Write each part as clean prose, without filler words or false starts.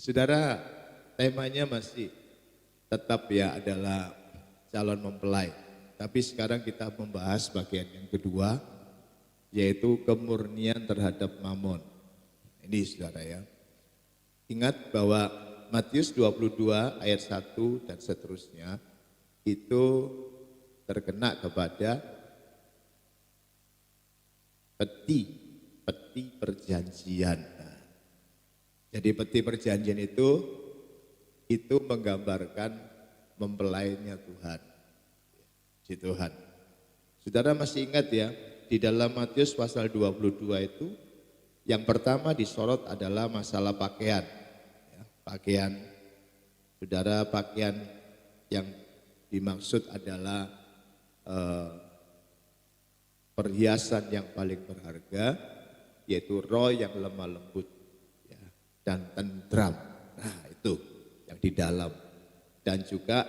Saudara, temanya masih tetap ya adalah calon mempelai. Tapi sekarang kita membahas bagian yang kedua, yaitu kemurnian terhadap mamon. Ini saudara ya. Ingat bahwa Matius 22 ayat 1 dan seterusnya itu terkena kepada peti perjanjian. Nah, jadi peti perjanjian itu menggambarkan mempelainya Tuhan. Si Tuhan. Saudara masih ingat ya, di dalam Matius pasal 22 itu yang pertama disorot adalah masalah pakaian. Ya, pakaian, saudara, pakaian yang dimaksud adalah perhiasan yang paling berharga, yaitu roh yang lemah lembut ya, dan tentram. Nah itu yang di dalam. Dan juga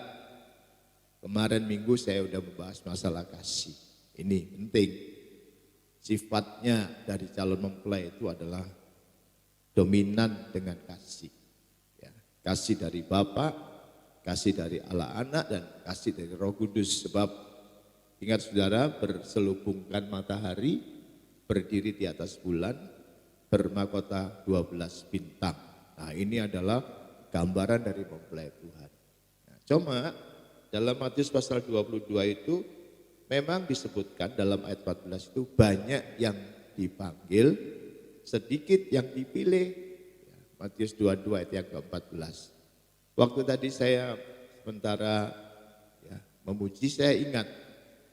kemarin minggu saya sudah membahas masalah kasih. Ini penting. Sifatnya dari calon mempelai itu adalah dominan dengan kasih. Ya, kasih dari Bapa, kasih dari Allah Anak, dan kasih dari Roh Kudus. Sebab ingat saudara, berselubungkan matahari, berdiri di atas bulan, bermahkota 12 bintang. Nah ini adalah gambaran dari mempelai Tuhan. Nah, cuma dalam Matius pasal 22 itu memang disebutkan dalam ayat 14 itu banyak yang dipanggil, sedikit yang dipilih. Matius 22 ayat yang ke-14. Waktu tadi saya sementara ya, memuji, saya ingat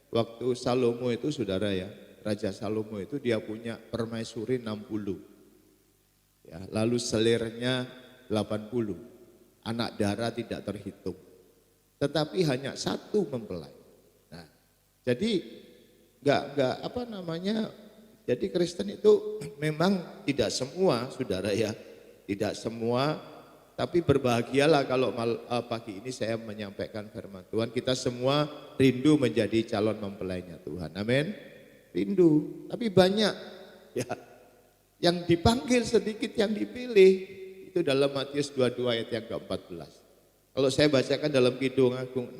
waktu Salomo itu saudara ya, Raja Salomo itu dia punya permaisuri 60. Ya, lalu selirnya 80. Anak darah tidak terhitung. Tetapi hanya satu mempelai. Jadi jadi Kristen itu memang tidak semua saudara ya, tidak semua, tapi berbahagialah kalau pagi ini saya menyampaikan firman Tuhan, kita semua rindu menjadi calon mempelainya Tuhan, amin, rindu, tapi banyak ya, yang dipanggil sedikit yang dipilih, itu dalam Matius 22 ayat yang ke-14. Kalau saya bacakan dalam Kidung Agung 6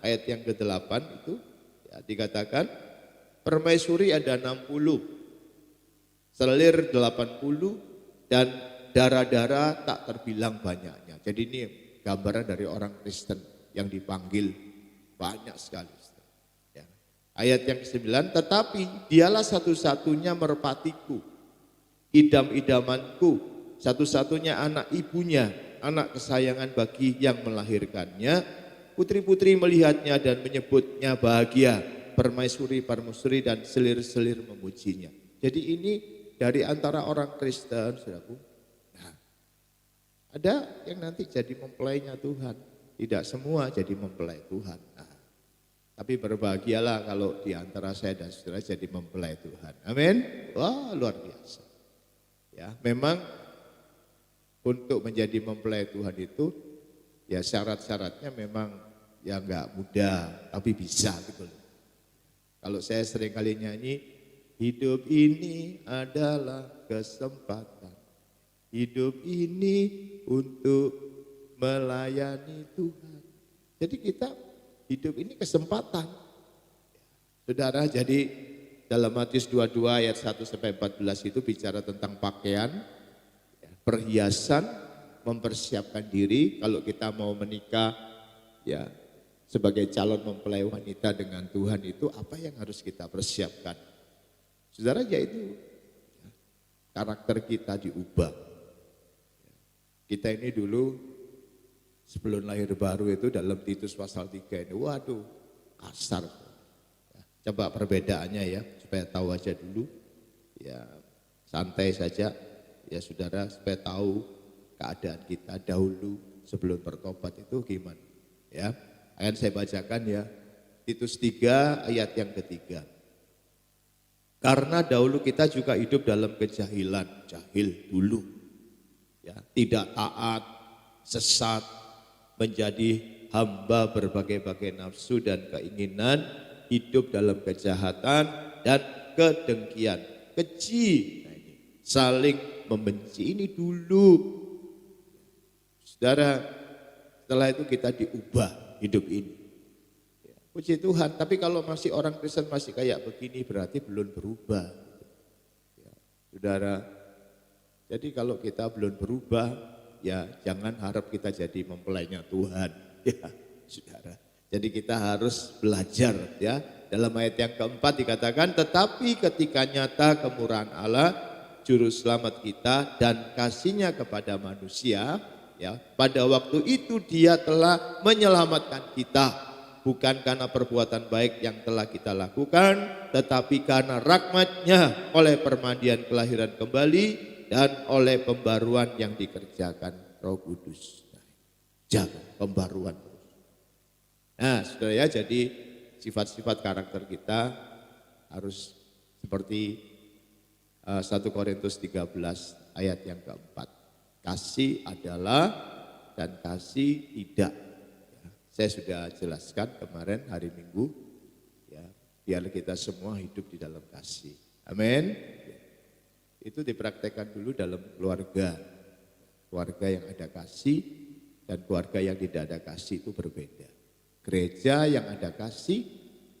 ayat yang ke-8 itu, ya, dikatakan permaisuri ada 60, selir 80, dan darah-darah tak terbilang banyaknya. Jadi ini gambaran dari orang Kristen yang dipanggil banyak sekali. Ya. Ayat yang ke-9, tetapi dialah satu-satunya merpatiku, idam-idamanku, satu-satunya anak ibunya, anak kesayangan bagi yang melahirkannya. Putri-putri melihatnya dan menyebutnya bahagia, permaisuri dan selir-selir memujinya. Jadi ini dari antara orang Kristen, saudaraku. Nah, ada yang nanti jadi mempelainya Tuhan, tidak semua jadi mempelai Tuhan. Nah, tapi berbahagialah kalau di antara saya dan saudara jadi mempelai Tuhan. Amin. Wah, luar biasa. Ya, memang untuk menjadi mempelai Tuhan itu ya syarat-syaratnya memang ya enggak mudah, tapi bisa gitu loh. Kalau saya sering kali nyanyi, hidup ini adalah kesempatan, hidup ini untuk melayani Tuhan. Jadi kita hidup ini kesempatan. Saudara, jadi dalam Matius 22 ayat 1 sampai 14 itu bicara tentang pakaian, perhiasan, mempersiapkan diri kalau kita mau menikah ya sebagai calon mempelai wanita dengan Tuhan itu apa yang harus kita persiapkan. Saudara, yaitu karakter kita diubah. Kita ini dulu sebelum lahir baru itu dalam Titus pasal 3 ini waduh kasar. Coba perbedaannya ya supaya tahu aja dulu. Ya santai saja ya saudara supaya tahu keadaan kita dahulu sebelum bertobat itu gimana ya. Akan saya bacakan ya, Titus 3 ayat yang ketiga. Karena dahulu kita juga hidup dalam kejahilan, jahil dulu ya, tidak taat, sesat, menjadi hamba berbagai-bagai nafsu dan keinginan, hidup dalam kejahatan dan kedengkian, keji, nah ini, saling membenci ini dulu. Saudara, setelah itu kita diubah hidup ini. Ya, puji Tuhan, tapi kalau masih orang Kristen masih kayak begini berarti belum berubah. Ya, saudara, jadi kalau kita belum berubah, ya jangan harap kita jadi mempelainya Tuhan. Ya, saudara. Jadi kita harus belajar ya. Dalam ayat yang keempat dikatakan, tetapi ketika nyata kemurahan Allah, juru selamat kita dan kasihnya kepada manusia, ya, pada waktu itu dia telah menyelamatkan kita, bukan karena perbuatan baik yang telah kita lakukan, tetapi karena rahmat-Nya oleh permandian kelahiran kembali dan oleh pembaruan yang dikerjakan Roh Kudus. Jaga pembaruan. Nah, saudara ya, jadi sifat-sifat karakter kita harus seperti 1 Korintus 13 ayat yang keempat. Kasih adalah dan kasih tidak. Ya, saya sudah jelaskan kemarin hari Minggu, ya, biar kita semua hidup di dalam kasih. Amin. Itu dipraktekkan dulu dalam keluarga. Keluarga yang ada kasih dan keluarga yang tidak ada kasih itu berbeda. Gereja yang ada kasih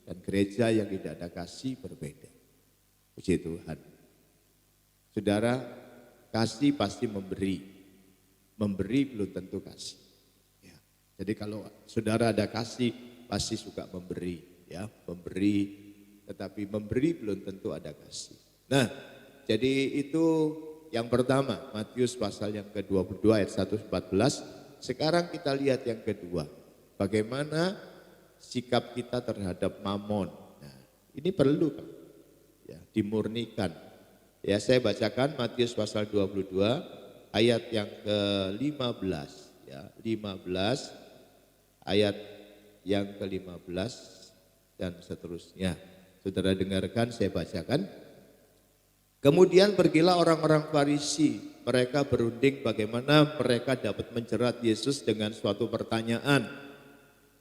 dan gereja yang tidak ada kasih berbeda. Puji Tuhan. Saudara, kasih pasti memberi. Memberi belum tentu kasih. Ya. Jadi kalau saudara ada kasih pasti suka memberi. Ya, memberi, tetapi memberi belum tentu ada kasih. Nah, jadi itu yang pertama, Matius pasal yang ke-22 ayat 1-14. Sekarang kita lihat yang kedua. Bagaimana sikap kita terhadap mamon. Nah, ini perlu ya, dimurnikan. Ya, saya bacakan Matius pasal 22 ayat yang ke-15 ya, 15 ayat yang ke-15 dan seterusnya. Saudara dengarkan, saya bacakan. Kemudian pergilah orang-orang Farisi, mereka berunding bagaimana mereka dapat menjerat Yesus dengan suatu pertanyaan.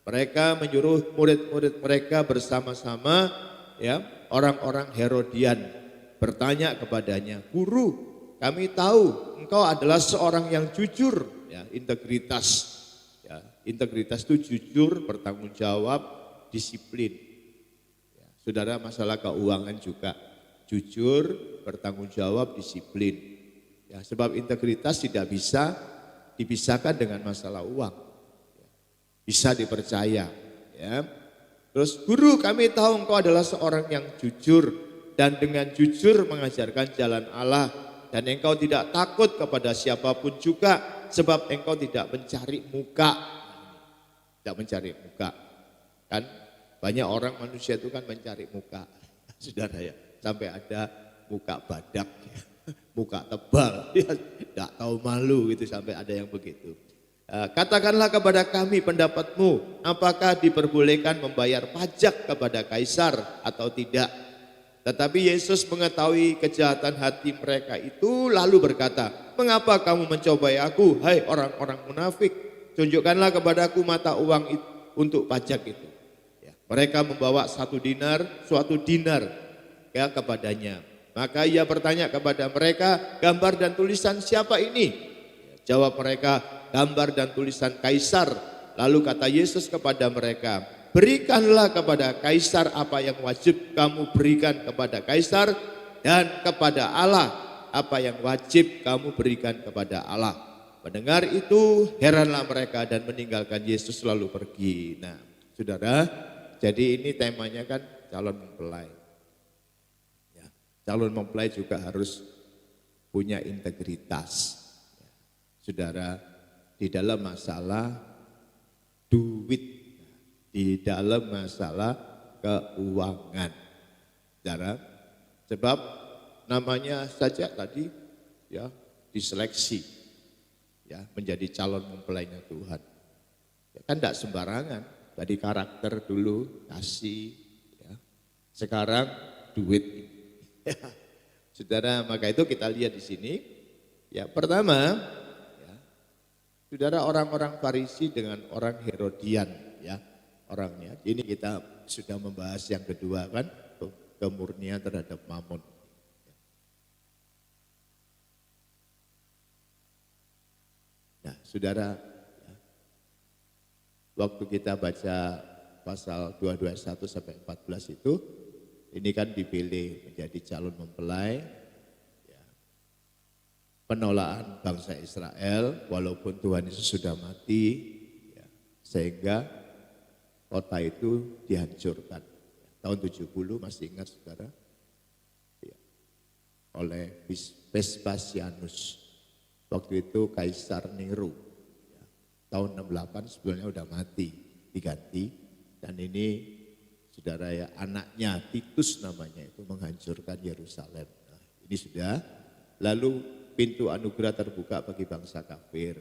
Mereka menyuruh murid-murid mereka bersama-sama, ya, orang-orang Herodian bertanya kepadanya, "Guru, kami tahu engkau adalah seorang yang jujur," ya, integritas. Ya, integritas itu jujur, bertanggung jawab, disiplin. Ya, saudara, masalah keuangan juga jujur, bertanggung jawab, disiplin. Ya, sebab integritas tidak bisa dipisahkan dengan masalah uang. Bisa dipercaya, ya. Terus, "Guru, kami tahu engkau adalah seorang yang jujur dan dengan jujur mengajarkan jalan Allah dan engkau tidak takut kepada siapapun juga sebab engkau tidak mencari muka." Tidak mencari muka. Kan banyak orang manusia itu kan mencari muka. Saudara ya, sampai ada muka badak, muka tebal, ya, tidak tahu malu gitu, sampai ada yang begitu. "Katakanlah kepada kami pendapatmu, apakah diperbolehkan membayar pajak kepada kaisar atau tidak?" Tetapi Yesus mengetahui kejahatan hati mereka itu lalu berkata, "Mengapa kamu mencobai aku, hai orang-orang munafik? Tunjukkanlah kepadaku mata uang itu untuk pajak itu." Ya, mereka membawa suatu dinar ya kepadanya. Maka ia bertanya kepada mereka, "Gambar dan tulisan siapa ini?" Ya, jawab mereka, "Gambar dan tulisan kaisar." Lalu kata Yesus kepada mereka, "Berikanlah kepada kaisar apa yang wajib kamu berikan kepada kaisar, dan kepada Allah apa yang wajib kamu berikan kepada Allah." Mendengar itu heranlah mereka dan meninggalkan Yesus lalu pergi. Nah, saudara, jadi ini temanya kan calon mempelai. Ya, calon mempelai juga harus punya integritas. Ya, saudara, di dalam masalah duit, di dalam masalah keuangan. Saudara, sebab namanya saja tadi ya diseleksi ya menjadi calon mempelainya Tuhan. Ya, kan tidak sembarangan, dari karakter dulu, kasih, ya. Sekarang duit. Ya. Saudara, maka itu kita lihat di sini. Ya, pertama, saudara, orang-orang Farisi dengan orang Herodian, ya, orangnya. Ini kita sudah membahas yang kedua kan, kemurnian terhadap mamon. Nah, saudara, waktu kita baca pasal 221 sampai 14 itu, ini kan dipilih menjadi calon mempelai, ya, penolakan bangsa Israel walaupun Tuhan Yesus sudah mati, ya, sehingga kota itu dihancurkan. Tahun 70 masih ingat saudara, ya, oleh Vespasianus. Waktu itu Kaisar Nero, ya, tahun 68 sebenarnya udah mati, diganti. Dan ini saudara ya, anaknya Titus namanya itu menghancurkan Yerusalem. Nah, ini sudah, lalu pintu anugerah terbuka bagi bangsa kafir.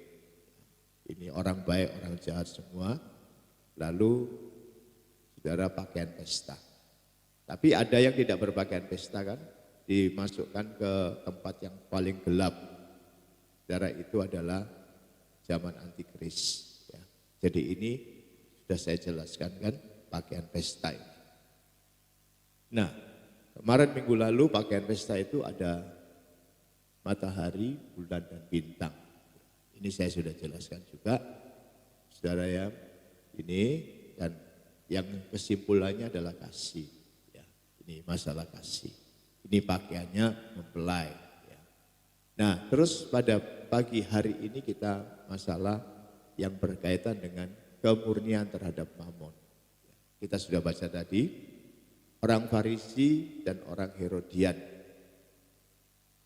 Ini orang baik, orang jahat semua. Lalu saudara pakaian pesta. Tapi ada yang tidak berpakaian pesta kan, dimasukkan ke tempat yang paling gelap. Saudara, itu adalah zaman antikris. Ya. Jadi ini sudah saya jelaskan kan, pakaian pesta ini. Nah, kemarin minggu lalu pakaian pesta itu ada matahari, bulan, dan bintang. Ini saya sudah jelaskan juga, saudara ya. Ini dan yang kesimpulannya adalah kasih. Ya, ini masalah kasih. Ini pakaiannya mempelai. Ya. Nah, terus pada pagi hari ini kita masalah yang berkaitan dengan kemurnian terhadap mamon. Kita sudah baca tadi, orang Farisi dan orang Herodian.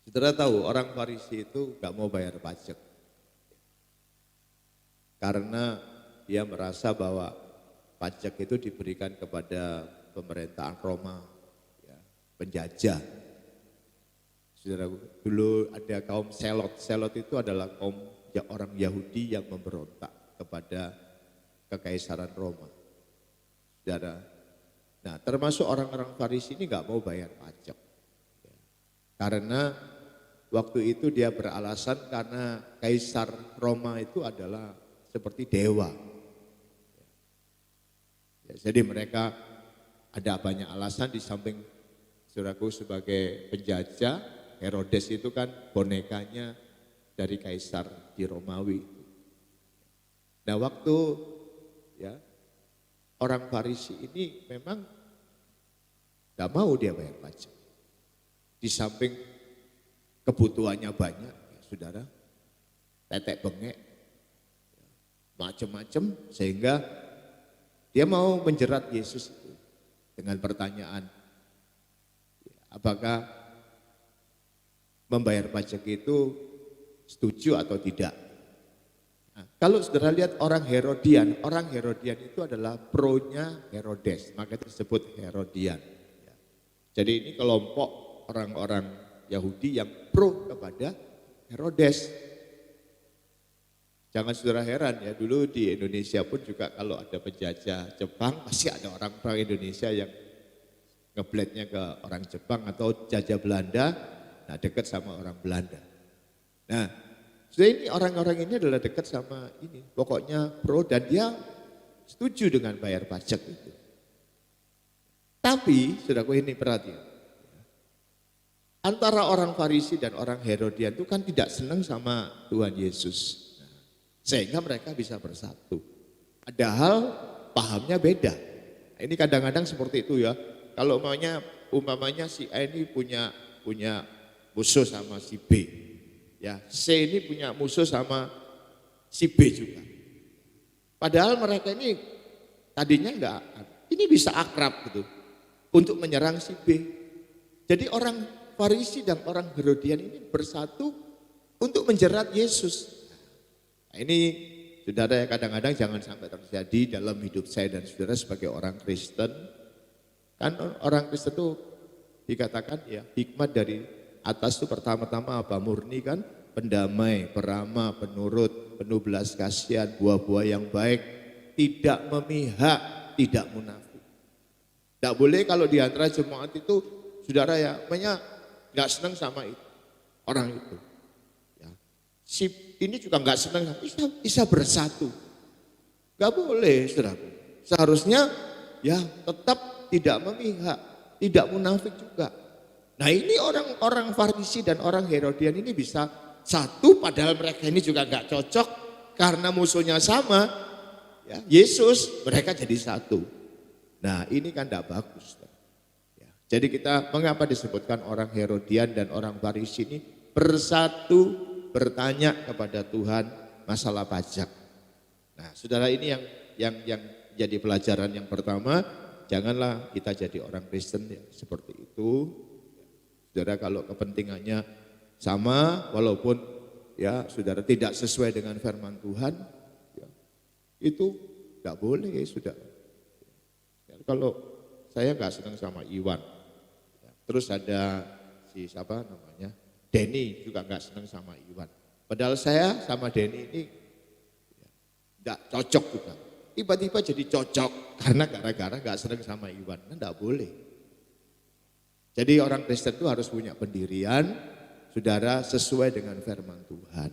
Saudara tahu orang Farisi itu gak mau bayar pajak. Karena dia merasa bahwa pajak itu diberikan kepada pemerintahan Roma, ya, penjajah. Saudara, dulu ada kaum Selot. Selot itu adalah kaum orang Yahudi yang memberontak kepada kekaisaran Roma. Saudara, nah termasuk orang-orang Farisi ini gak mau bayar pajak. Ya. Karena waktu itu dia beralasan karena kaisar Roma itu adalah seperti dewa. Ya, jadi mereka ada banyak alasan di samping saudaraku sebagai penjajah, Herodes itu kan bonekanya dari kaisar di Romawi. Nah waktu ya orang Farisi ini memang gak mau dia bayar pajak. Di samping kebutuhannya banyak, ya, saudara, tetek bengek, ya, macam-macam, sehingga dia mau menjerat Yesus itu dengan pertanyaan, ya, apakah membayar pajak itu setuju atau tidak. Nah, kalau saudara lihat orang Herodian itu adalah pro-nya Herodes, maka disebut Herodian. Ya. Jadi ini kelompok orang-orang Yahudi yang pro kepada Herodes. Jangan saudara heran ya, dulu di Indonesia pun juga kalau ada penjajah Jepang, pasti ada orang Indonesia yang ngeblednya ke orang Jepang atau jajah Belanda, nah dekat sama orang Belanda. Nah, jadi ini orang-orang ini adalah dekat sama ini, pokoknya pro dan dia setuju dengan bayar pajak itu. Tapi, saudaraku ini perhatian, antara orang Farisi dan orang Herodian itu kan tidak senang sama Tuhan Yesus. Sehingga mereka bisa bersatu. Padahal pahamnya beda. Nah, ini kadang-kadang seperti itu ya. Kalau umpamanya si A ini punya musuh sama si B. Ya, C ini punya musuh sama si B juga. Padahal mereka ini tadinya enggak, ini bisa akrab gitu untuk menyerang si B. Jadi orang Farisi dan orang Herodian ini bersatu untuk menjerat Yesus. Nah, ini saudara ya, kadang-kadang jangan sampai terjadi dalam hidup saya dan saudara sebagai orang Kristen. Kan orang Kristen itu dikatakan ya hikmat dari atas itu pertama-tama apa? Murni kan, pendamai, peramah, penurut, penuh belas kasihan, buah-buah yang baik, tidak memihak, tidak munafik. Tidak boleh kalau di antara jemaat itu saudara ya, namanya nggak senang sama itu, orang itu. Ya. Si ini juga nggak senang, bisa bersatu. Nggak boleh saudara. Seharusnya ya tetap tidak memihak, tidak munafik juga. Nah ini orang-orang Farisi dan orang Herodian ini bisa satu padahal mereka ini juga gak cocok karena musuhnya sama. ya, Yesus, mereka jadi satu. Nah ini kan tidak bagus. Ya, jadi kita mengapa disebutkan orang Herodian dan orang Farisi ini bersatu bertanya kepada Tuhan masalah pajak. Nah saudara, ini yang jadi pelajaran yang pertama, janganlah kita jadi orang Kristen ya seperti itu. Saudara, kalau kepentingannya sama walaupun ya saudara tidak sesuai dengan firman Tuhan, ya, itu tidak boleh saudara. Kalau saya nggak senang sama Iwan, ya, terus ada si siapa namanya Denny juga nggak senang sama Iwan. Padahal saya sama Denny ini nggak cocok juga. Tiba-tiba jadi cocok karena gara-gara nggak senang sama Iwan, kan nggak boleh. Jadi orang Kristen itu harus punya pendirian, saudara, sesuai dengan firman Tuhan.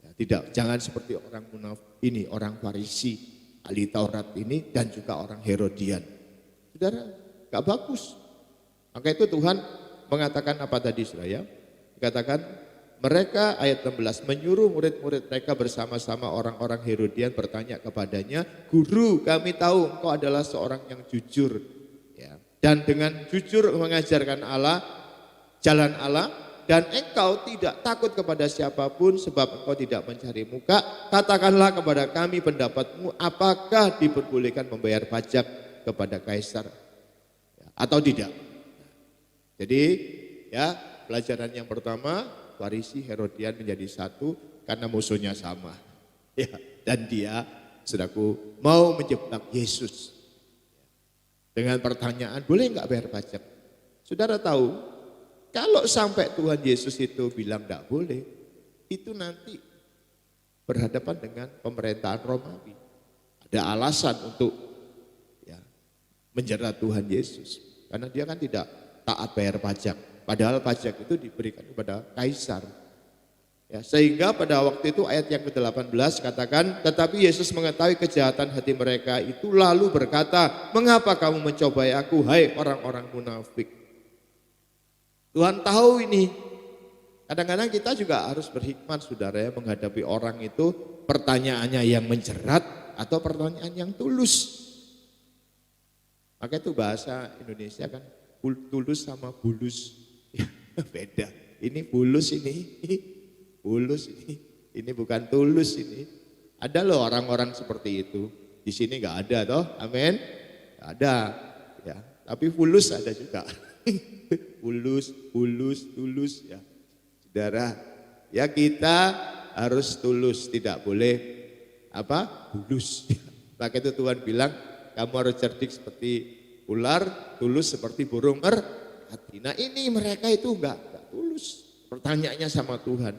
Ya, jangan seperti orang munafik ini, orang Farisi, ahli Taurat ini, dan juga orang Herodian. Saudara, gak bagus. Maka itu Tuhan mengatakan apa tadi saudara ya? Dikatakan mereka ayat 16 menyuruh murid-murid mereka bersama-sama orang-orang Herodian bertanya kepadanya, "Guru, kami tahu engkau adalah seorang yang jujur, ya, dan dengan jujur mengajarkan Allah, jalan Allah, dan engkau tidak takut kepada siapapun sebab engkau tidak mencari muka. Katakanlah kepada kami pendapatmu, apakah diperbolehkan membayar pajak kepada kaisar atau tidak?" Jadi ya, pelajaran yang pertama, Farisi Herodian menjadi satu karena musuhnya sama. Ya, dan dia, saudaraku, mau menjebak Yesus dengan pertanyaan, boleh enggak bayar pajak? Saudara tahu, kalau sampai Tuhan Yesus itu bilang enggak boleh, itu nanti berhadapan dengan pemerintahan Romawi. Ada alasan untuk menjerat Tuhan Yesus, karena dia kan tidak taat bayar pajak, padahal pajak itu diberikan kepada kaisar. Ya, sehingga pada waktu itu ayat yang ke-18 katakan, tetapi Yesus mengetahui kejahatan hati mereka itu lalu berkata, "Mengapa kamu mencobai aku, hai orang-orang munafik?" Tuhan tahu ini. Kadang-kadang kita juga harus berhikmat saudara ya, menghadapi orang itu pertanyaannya yang menjerat atau pertanyaan yang tulus. Maka itu bahasa Indonesia kan tulus sama bulus. Beda. Ini bulus ini. Bulus ini bukan tulus ini. Ada loh orang-orang seperti itu. Di sini enggak ada toh. Amin. Ada. Ya, tapi bulus ada juga. Bulus, tulus ya. Saudara, ya kita harus tulus, tidak boleh bulus. Maka itu Tuhan bilang, kamu harus cerdik seperti ular, tulus seperti burung merpati. Nah ini mereka itu enggak tulus pertanyaannya sama Tuhan.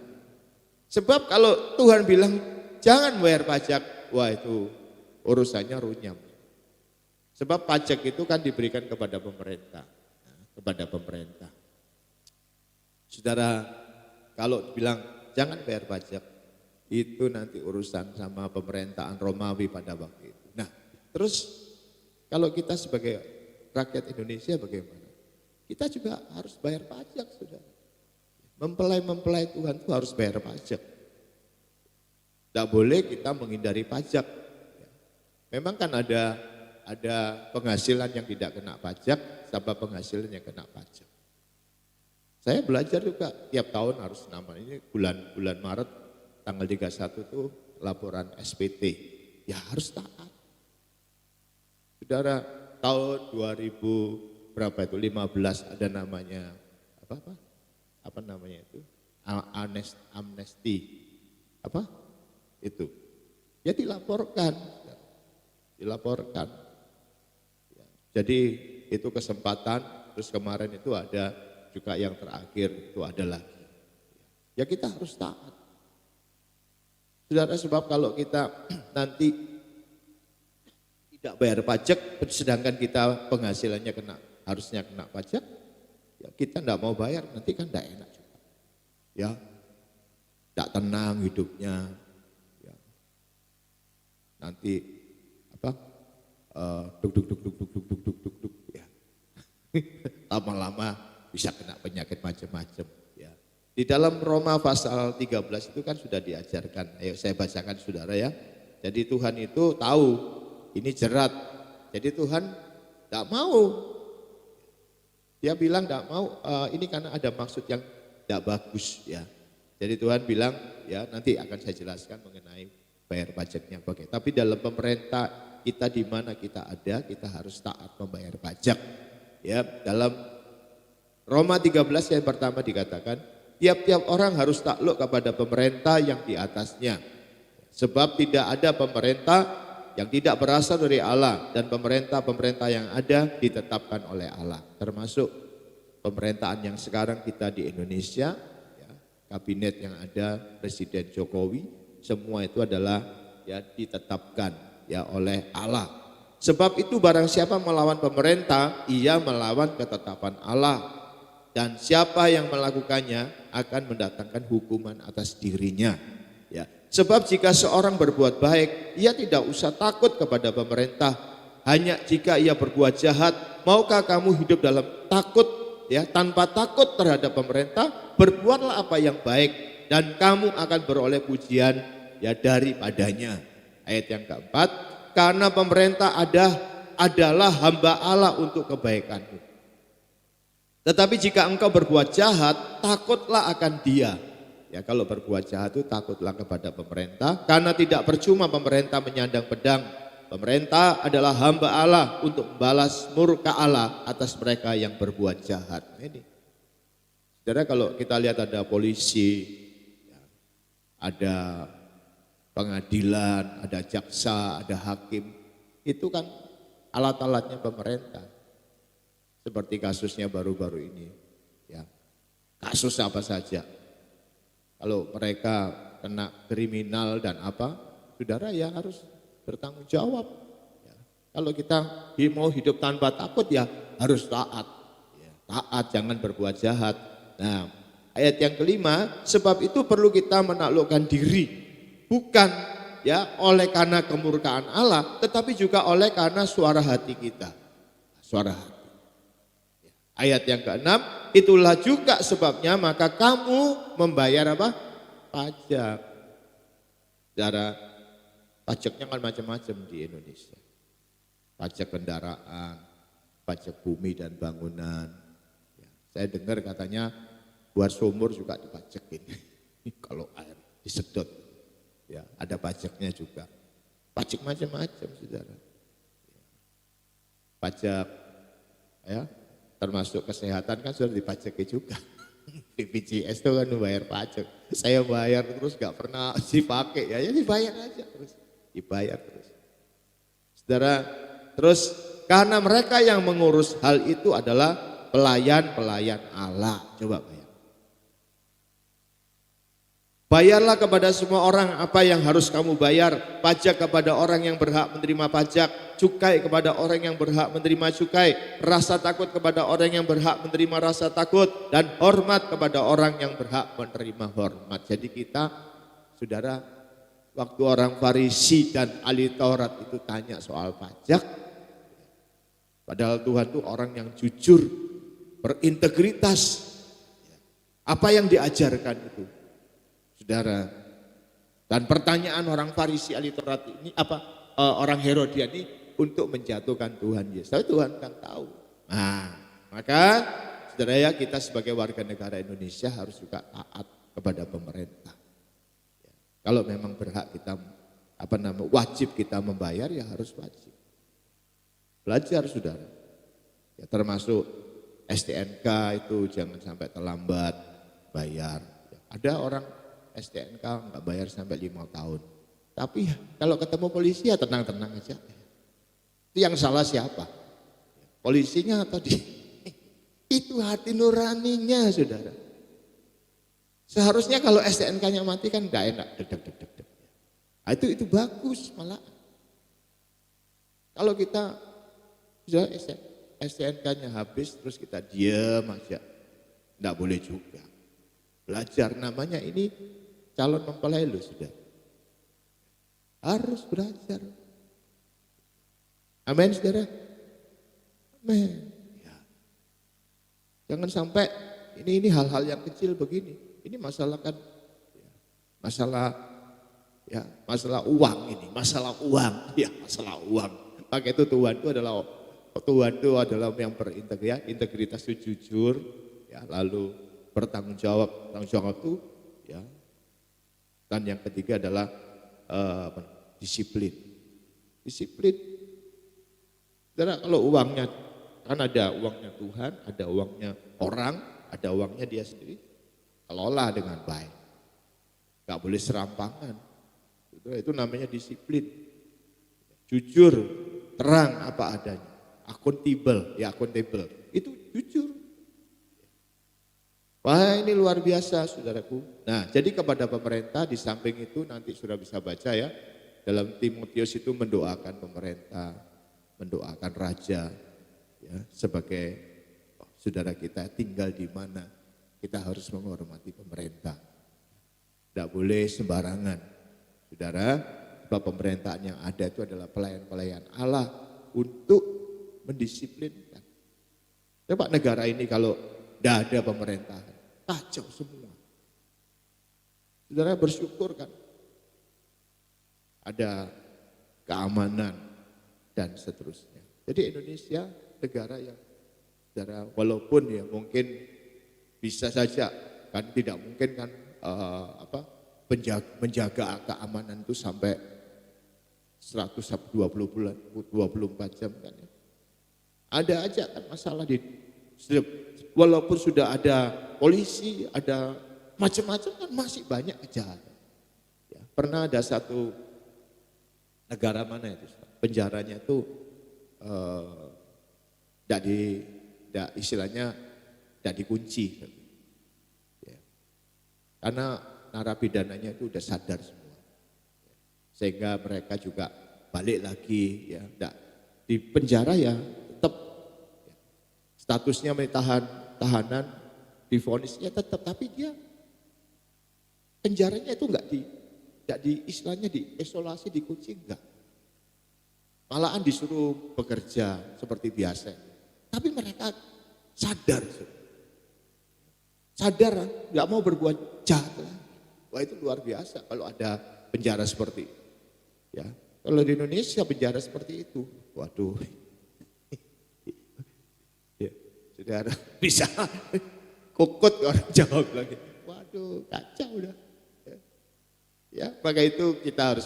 Sebab kalau Tuhan bilang jangan bayar pajak, wah itu urusannya runyam. Sebab pajak itu kan diberikan kepada pemerintah. Saudara, kalau bilang jangan bayar pajak, itu nanti urusan sama pemerintahan Romawi pada waktu itu. Nah, terus kalau kita sebagai rakyat Indonesia bagaimana? Kita juga harus bayar pajak, saudara. Mempelai Tuhan itu harus bayar pajak. Tidak boleh kita menghindari pajak. Memang kan ada penghasilan yang tidak kena pajak, sama penghasilan yang kena pajak. Saya belajar juga tiap tahun harus ini bulan Maret tanggal 31 itu laporan SPT. Ya harus taat. Saudara, tahun 2000 berapa itu 15 ada namanya apa namanya itu amnesti itu ya dilaporkan. Ya, jadi itu kesempatan. Terus kemarin itu ada juga yang terakhir itu ada lagi. Ya kita harus taat. Saudara, sebab kalau kita nanti tidak bayar pajak, sedangkan kita penghasilannya harusnya kena pajak, ya kita tidak mau bayar, nanti kan tidak enak juga. Ya, tidak tenang hidupnya. Ya. Nanti duk ya. Lama-lama bisa kena penyakit macam-macam. Ya. Di dalam Roma pasal 13 itu kan sudah diajarkan. Ayo saya bacakan saudara ya. Jadi Tuhan itu tahu ini jerat. Jadi Tuhan tidak mau. Dia bilang tidak mau, ini karena ada maksud yang tidak bagus ya. Jadi Tuhan bilang ya nanti akan saya jelaskan mengenai bayar pajaknya bagaimana. Tapi dalam pemerintah kita di mana kita ada, kita harus taat membayar pajak. Ya, dalam Roma 13 yang pertama dikatakan, tiap-tiap orang harus takluk kepada pemerintah yang di atasnya. Sebab tidak ada pemerintah yang tidak berasal dari Allah, dan pemerintah-pemerintah yang ada ditetapkan oleh Allah. Termasuk pemerintahan yang sekarang kita di Indonesia, ya, kabinet yang ada, Presiden Jokowi, semua itu adalah ya ditetapkan ya oleh Allah. Sebab itu barang siapa melawan pemerintah, ia melawan ketetapan Allah. Dan siapa yang melakukannya akan mendatangkan hukuman atas dirinya. Ya. Sebab jika seorang berbuat baik, ia tidak usah takut kepada pemerintah. Hanya jika ia berbuat jahat, maukah kamu hidup dalam takut, ya, tanpa takut terhadap pemerintah? Berbuatlah apa yang baik dan kamu akan beroleh pujian ya daripadanya. Ayat yang keempat, karena pemerintah adalah hamba Allah untuk kebaikanmu. Tetapi jika engkau berbuat jahat, takutlah akan dia. Ya, kalau berbuat jahat itu takutlah kepada pemerintah, karena tidak percuma pemerintah menyandang pedang. Pemerintah adalah hamba Allah untuk membalas murka Allah atas mereka yang berbuat jahat. Ini, saudara, kalau kita lihat ada polisi, ya, ada pengadilan, ada jaksa, ada hakim, itu kan alat-alatnya pemerintah. Seperti kasusnya baru-baru ini, ya, kasus apa saja. Kalau mereka kena kriminal dan apa, saudara ya harus bertanggung jawab. Ya. Kalau kita mau hidup tanpa takut ya harus taat. Ya, taat, jangan berbuat jahat. Nah, ayat yang kelima, sebab itu perlu kita menaklukkan diri. Bukan ya oleh karena kemurkaan Allah, tetapi juga oleh karena suara hati kita. Suara hati. Ayat yang keenam, itulah juga sebabnya maka kamu membayar apa? Pajak. Saudara, pajaknya kan macam-macam di Indonesia. Pajak kendaraan, pajak bumi dan bangunan. Ya, saya dengar katanya buat sumur juga dipajakin. Kalau air disedot, ya ada pajaknya juga. Pajak macam-macam, saudara. Pajak, ya. Termasuk kesehatan kan sudah dipajaki juga. BPJS itu kan bayar pajak. Saya bayar terus gak pernah dipakai, ya dibayar aja terus. Dibayar terus. Saudara, terus karena mereka yang mengurus hal itu adalah pelayan-pelayan Allah. Coba bayar. Bayarlah kepada semua orang apa yang harus kamu bayar. Pajak kepada orang yang berhak menerima pajak. Cukai kepada orang yang berhak menerima cukai. Rasa takut kepada orang yang berhak menerima rasa takut. Dan hormat kepada orang yang berhak menerima hormat. Jadi kita, saudara, waktu orang Farisi dan ahli Taurat itu tanya soal pajak. Padahal Tuhan itu orang yang jujur, berintegritas. Apa yang diajarkan itu? Saudara, dan pertanyaan orang Farisi ahli Taurat ini orang Herodian ini untuk menjatuhkan Tuhan Yesus. Tapi Tuhan kan tahu. Nah, maka saudara ya, kita sebagai warga negara Indonesia harus juga taat kepada pemerintah. Ya, kalau memang berhak kita wajib kita membayar ya harus wajib. Belajar saudara. Ya, termasuk STNK itu jangan sampai terlambat bayar. Ya, ada orang STNK nggak bayar sampai 5 tahun. Tapi kalau ketemu polisi ya tenang-tenang aja. Itu yang salah siapa? Polisinya atau dia? Itu hati nuraninya, saudara. Seharusnya kalau STNK-nya mati kan nggak enak. Deg. Nah, itu bagus malah. Kalau kita sudah STNK-nya habis terus kita diam aja, nggak boleh juga. Belajar namanya ini calon mempelai lo sudah. Harus belajar. Amin saudara. Amin. Ya. Jangan sampai ini hal-hal yang kecil begini. Ini masalah kan masalah uang ini, masalah uang. Ya, masalah uang. Maka itu Tuhan itu adalah yang integritas itu jujur, ya, lalu bertanggung jawab. Tanggung jawab itu, ya. Dan yang ketiga adalah disiplin. Disiplin. Saudara, kalau uangnya, kan ada uangnya Tuhan, ada uangnya orang, ada uangnya dia sendiri, kelola dengan baik. Gak boleh serampangan. Itu namanya disiplin. Jujur, terang apa adanya. Akuntabel, itu jujur. Wah, ini luar biasa, saudaraku. Nah, jadi kepada pemerintah di samping itu nanti sudah bisa baca ya, dalam Timotius itu mendoakan pemerintah, mendoakan raja, ya, sebagai saudara kita tinggal di mana, kita harus menghormati pemerintah. Tidak boleh sembarangan, saudara. Sebab pemerintahan yang ada itu adalah pelayan-pelayan Allah untuk mendisiplinkan. Coba negara ini kalau tidak ada pemerintahan, kacau semua. Saudara bersyukur kan? Ada keamanan dan seterusnya. Jadi Indonesia negara yang, saudara, walaupun ya mungkin bisa saja kan tidak mungkin kan menjaga keamanan itu sampai 120 bulan, 24 jam kan ya. Ada aja kan masalah walaupun sudah ada polisi, ada macam-macam kan masih banyak kejahatan. Ya, pernah ada satu negara mana itu, penjaranya itu istilahnya tidak dikunci. Ya. Karena narapidananya itu udah sadar semua. Sehingga mereka juga balik lagi, ya, di penjara ya tetap ya, statusnya tahanan, divonisnya tetap, tapi dia penjaranya itu enggak istilahnya diisolasi, dikunci, enggak. Malahan disuruh bekerja seperti biasa. Tapi mereka sadar, enggak mau berbuat jahat. Wah, itu luar biasa kalau ada penjara seperti itu. Ya, kalau di Indonesia penjara seperti itu, waduh, ya, saudara bisa kokot orang jawab lagi, waduh kacau udah. Ya, maka itu kita harus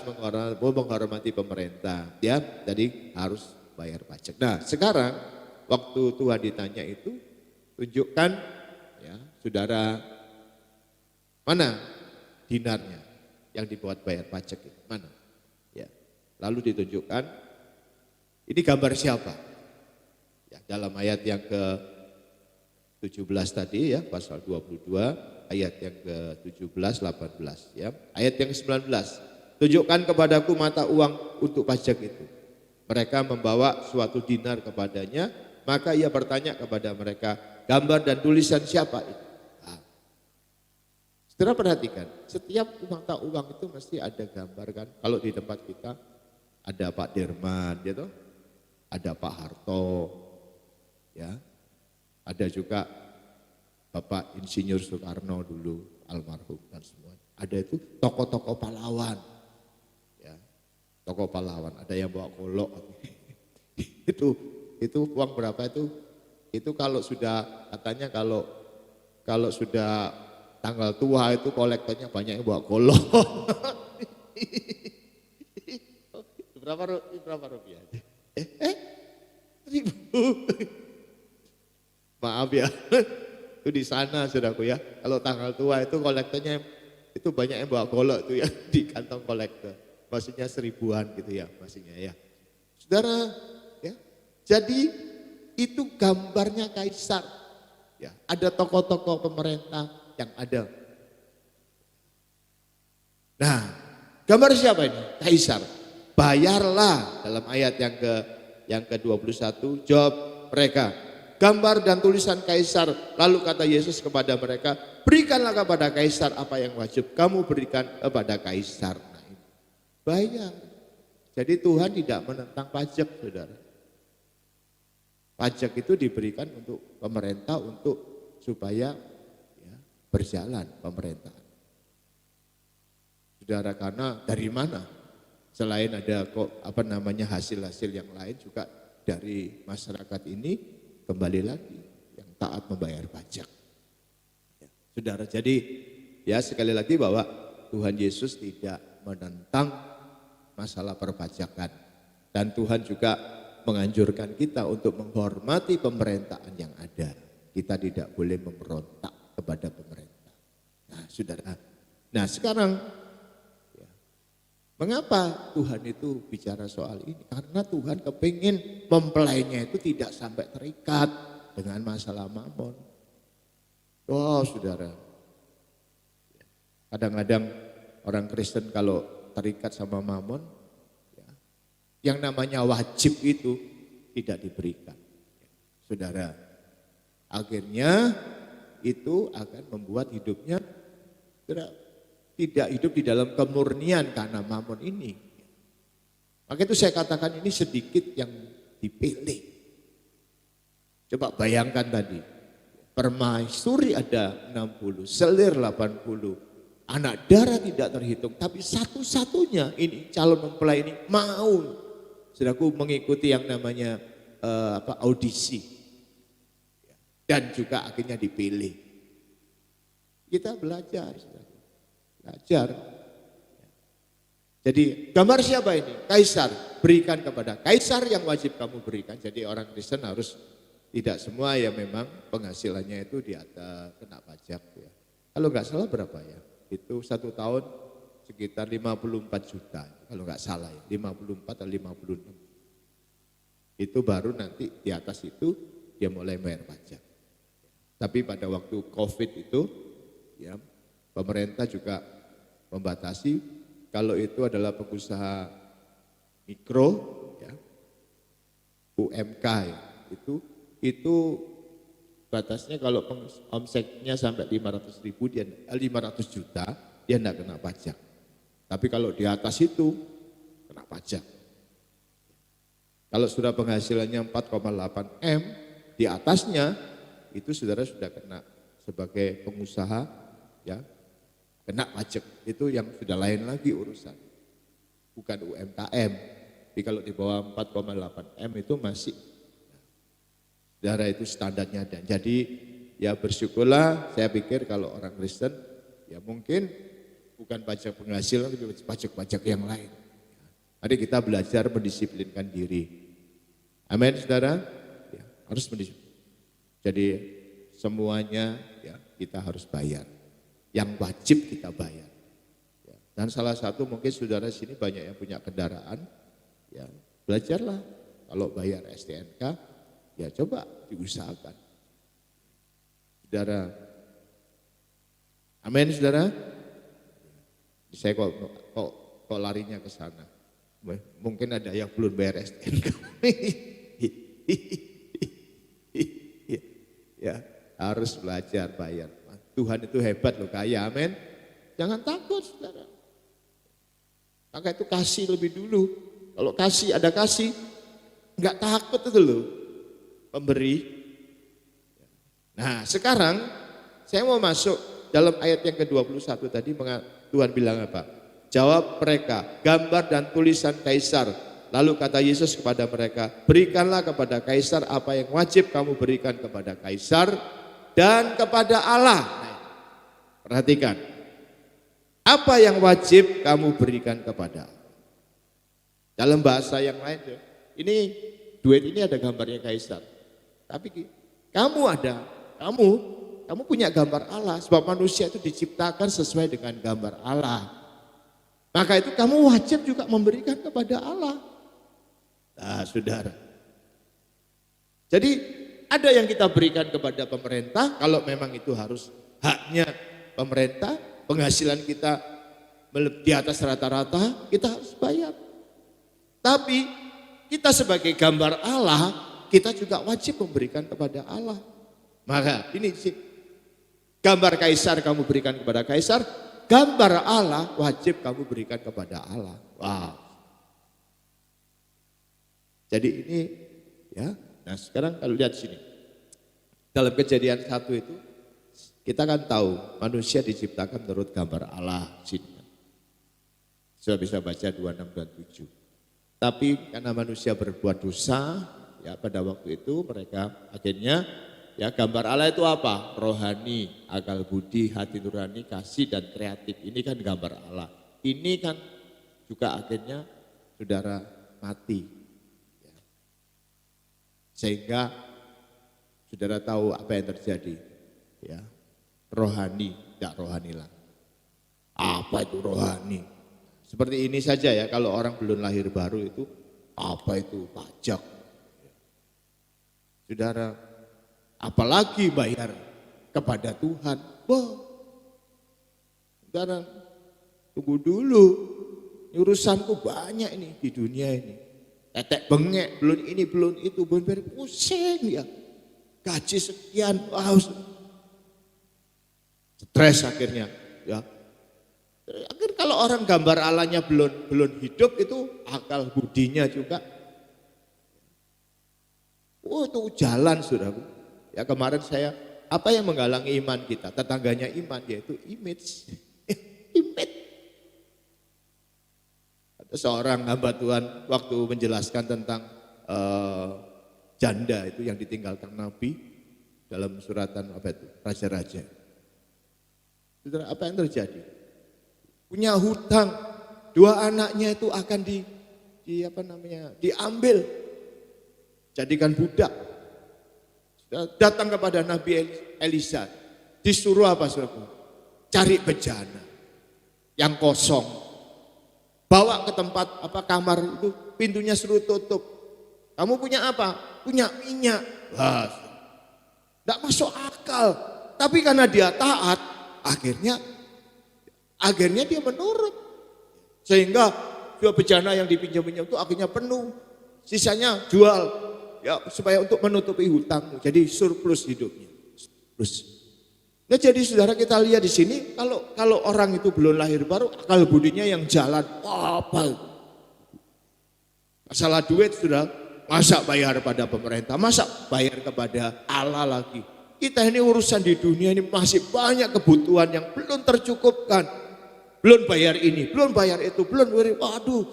menghormati pemerintah, ya, jadi harus bayar pajak. Nah, sekarang waktu Tuhan ditanya itu, tunjukkan, ya, saudara, mana dinarnya yang dibuat bayar pajak itu, mana? Lalu ditunjukkan, ini gambar siapa? Ya, dalam ayat yang ke-17 tadi ya, pasal 22, ayat yang ke-17, 18 ya. Ayat yang ke-19, tunjukkan kepadaku mata uang untuk pajak itu. Mereka membawa suatu dinar kepadanya, maka ia bertanya kepada mereka, gambar dan tulisan siapa itu? Nah, saudara perhatikan, setiap mata uang itu mesti ada gambar kan. Kalau di tempat kita, ada Pak Dirman, gitu, ada Pak Harto, ya, ada juga Bapak Insinyur Soekarno dulu, almarhum dan semua. Ada itu tokoh-tokoh pahlawan, ya, tokoh pahlawan. Ada yang bawa golok, itu uang berapa itu? Itu kalau sudah katanya kalau sudah tanggal tua itu kolektornya banyak yang bawa golok. Berapa rupiah? 1.000. Maaf ya, itu di sana saudaraku ya. Kalau tanggal tua itu kolektornya itu banyak yang bawa golok itu ya di kantong kolektor. Maksudnya 1.000-an gitu ya, maksudnya ya. Saudara, ya. Jadi itu gambarnya kaisar. Ya, ada tokoh-tokoh pemerintah yang ada. Nah, gambar siapa ini? Kaisar. Bayarlah dalam ayat yang ke-21, jawab mereka, gambar dan tulisan kaisar. Lalu kata Yesus kepada mereka, berikanlah kepada kaisar apa yang wajib kamu berikan kepada kaisar. Nah, ini bayar. Jadi Tuhan tidak menentang pajak, saudara. Pajak itu diberikan untuk pemerintah untuk supaya ya, berjalan pemerintahan. Saudara, karena dari mana? selain ada hasil-hasil yang lain juga dari masyarakat ini kembali lagi yang taat membayar pajak. Ya, saudara, jadi ya sekali lagi bahwa Tuhan Yesus tidak menentang masalah perpajakan dan Tuhan juga menganjurkan kita untuk menghormati pemerintahan yang ada. Kita tidak boleh memberontak kepada pemerintah. Nah, saudara. Nah, sekarang ya, mengapa Tuhan itu bicara soal ini? Karena Tuhan kepingin mempelainya itu tidak sampai terikat dengan masalah mamon. Oh, saudara. Kadang-kadang orang Kristen kalau terikat sama mamon, yang namanya wajib itu tidak diberikan. Saudara, akhirnya itu akan membuat hidupnya tidak hidup di dalam kemurnian karena mamon ini. Maka itu saya katakan ini sedikit yang dipilih. Coba bayangkan tadi, permaisuri ada 60, selir 80, anak darah tidak terhitung, tapi satu-satunya ini calon mempelai ini mau, saudaraku, mengikuti yang namanya audisi dan juga akhirnya dipilih. Kita belajar, saudaraku. Belajar. Jadi gambar siapa ini? Kaisar, berikan kepada Kaisar yang wajib kamu berikan. Jadi orang Kristen harus tidak semua ya memang penghasilannya itu di atas kena pajak ya. Kalau nggak salah berapa ya? Itu 1 tahun sekitar 54 juta kalau nggak salah ya, 54 atau 56. Itu baru nanti di atas itu dia mulai bayar pajak. Tapi pada waktu COVID itu ya pemerintah juga membatasi kalau itu adalah pengusaha mikro ya, UMK ya, itu batasnya kalau omsetnya sampai 500 juta, dia tidak kena pajak. Tapi kalau di atas itu, kena pajak. Kalau sudah penghasilannya 4,8 M, di atasnya, itu saudara sudah kena sebagai pengusaha, ya kena pajak. Itu yang sudah lain lagi urusan. Bukan UMKM. Tapi kalau di bawah 4,8 M itu masih saudara itu standarnya ada. Jadi ya bersyukurlah, saya pikir kalau orang Kristen ya mungkin bukan pajak penghasilan tapi pajak-pajak yang lain. Mari kita belajar mendisiplinkan diri. Amin, saudara. Ya, harus mendisiplin. Jadi semuanya ya kita harus bayar. Yang wajib kita bayar. Ya, dan salah satu mungkin saudara sini banyak yang punya kendaraan. Ya belajarlah kalau bayar STNK. Ya coba diusahakan. Saudara. Amin, saudara. Saya kok larinya ke sana. Mungkin ada yang belum bayar STNK. Ya, harus belajar bayar. Tuhan itu hebat loh, kaya. Amin. Jangan takut, saudara. Maka itu kasih lebih dulu. Kalau ada kasih, enggak takut itu loh. Pemberi. Nah sekarang saya mau masuk dalam ayat yang ke-21 tadi, Tuhan bilang apa? Jawab mereka, gambar dan tulisan Kaisar. Lalu kata Yesus kepada mereka, berikanlah kepada Kaisar apa yang wajib kamu berikan kepada Kaisar dan kepada Allah. Nah, perhatikan, apa yang wajib kamu berikan kepada Allah. Dalam bahasa yang lain, ini duit ini ada gambarnya Kaisar. Tapi kamu punya gambar Allah, sebab manusia itu diciptakan sesuai dengan gambar Allah. Maka itu kamu wajib juga memberikan kepada Allah. Nah, saudara. Jadi ada yang kita berikan kepada pemerintah, kalau memang itu harus haknya pemerintah, penghasilan kita di atas rata-rata, kita harus bayar. Tapi kita sebagai gambar Allah, kita juga wajib memberikan kepada Allah. Maka ini sih, gambar Kaisar kamu berikan kepada Kaisar, gambar Allah wajib kamu berikan kepada Allah. Wow. Jadi ini ya, nah sekarang kalau lihat sini, dalam Kejadian 1 itu kita kan tahu manusia diciptakan menurut gambar Allah. Sini. Sudah bisa baca 26 dan 7. Tapi karena manusia berbuat dosa, ya pada waktu itu mereka akhirnya, ya gambar Allah itu apa? Rohani, akal budi, hati nurani, kasih dan kreatif. Ini kan gambar Allah. Ini kan juga akhirnya saudara mati. Ya. Sehingga saudara tahu apa yang terjadi. Ya, rohani, tidak rohani lagi. Apa itu rohani? Seperti ini saja ya, kalau orang belum lahir baru itu, apa itu pajak? Saudara, apalagi bayar kepada Tuhan. Wah, saudara, tunggu dulu. Urusanku banyak ini di dunia ini. Tetek bengek, belum ini, belum itu, belum pusing ya. Gaji sekian, wow. Stres akhirnya, ya. Akhir kalau orang gambar Allahnya belum hidup itu akal budinya juga. Oh itu jalan saudaraku. Ya kemarin saya, apa yang menghalangi iman kita? Tetangganya iman yaitu image. Image. Ada seorang hamba Tuhan waktu menjelaskan tentang janda itu yang ditinggalkan Nabi dalam suratan apa itu? Raja-raja. Saudara, apa yang terjadi? Punya hutang, 2 anaknya itu akan diambil, jadikan budak. Datang kepada Nabi Elisa, disuruh apa saudara? Cari bejana yang kosong, bawa ke tempat kamar itu, pintunya suruh tutup. Kamu punya apa? Punya minyak. Wah, tidak masuk akal. Tapi karena dia taat, akhirnya dia menurut. Sehingga 2 bejana yang dipinjam-pinjam itu akhirnya penuh. Sisanya jual ya supaya untuk menutupi hutangmu. Jadi surplus hidupnya. Surplus. Nah jadi saudara kita lihat di sini kalau orang itu belum lahir baru akal budinya yang jalan. Apa? Masalah duit sudah, masa bayar pada pemerintah, masa bayar kepada Allah lagi. Kita ini urusan di dunia ini masih banyak kebutuhan yang belum tercukupkan. Belum bayar ini, belum bayar itu, belum bayar, waduh,